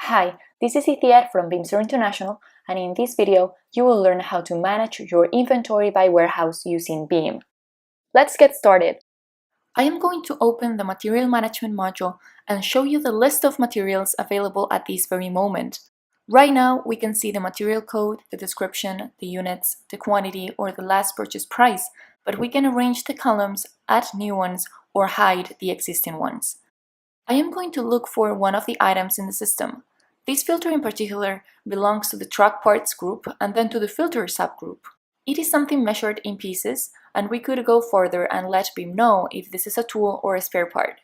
Hi, this is Itier from Bimser International, and in this video, you will learn how to manage your inventory by warehouse using BIM. Let's get started. I am going to open the Material Management module and show you the list of materials available at this very moment. Right now, we can see the material code, the description, the units, the quantity, or the last purchase price, but we can arrange the columns, add new ones, or hide the existing ones. I am going to look for one of the items in the system. This filter in particular belongs to the truck parts group and then to the filter subgroup. It is something measured in pieces, and we could go further and let BIM know if this is a tool or a spare part.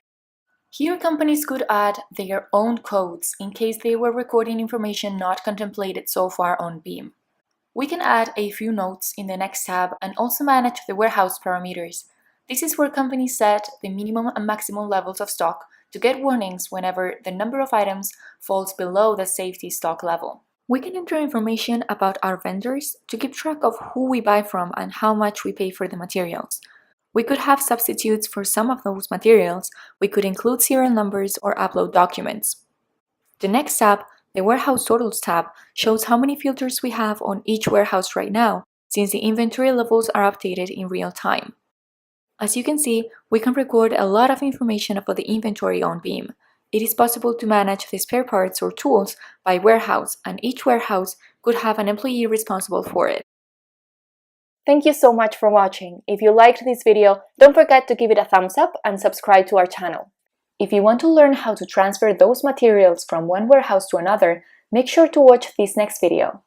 Here companies could add their own codes in case they were recording information not contemplated so far on BIM. We can add a few notes in the next tab and also manage the warehouse parameters. This is where companies set the minimum and maximum levels of stock to get warnings whenever the number of items falls below the safety stock level. We can enter information about our vendors to keep track of who we buy from and how much we pay for the materials. We could have substitutes for some of those materials. We could include serial numbers or upload documents. The next tab, the Warehouse Totals tab, shows how many filters we have on each warehouse right now, since the inventory levels are updated in real time. As you can see, we can record a lot of information about the inventory on BIM. It is possible to manage the spare parts or tools by warehouse, and each warehouse could have an employee responsible for it. Thank you so much for watching. If you liked this video, don't forget to give it a thumbs up and subscribe to our channel. If you want to learn how to transfer those materials from one warehouse to another, make sure to watch this next video.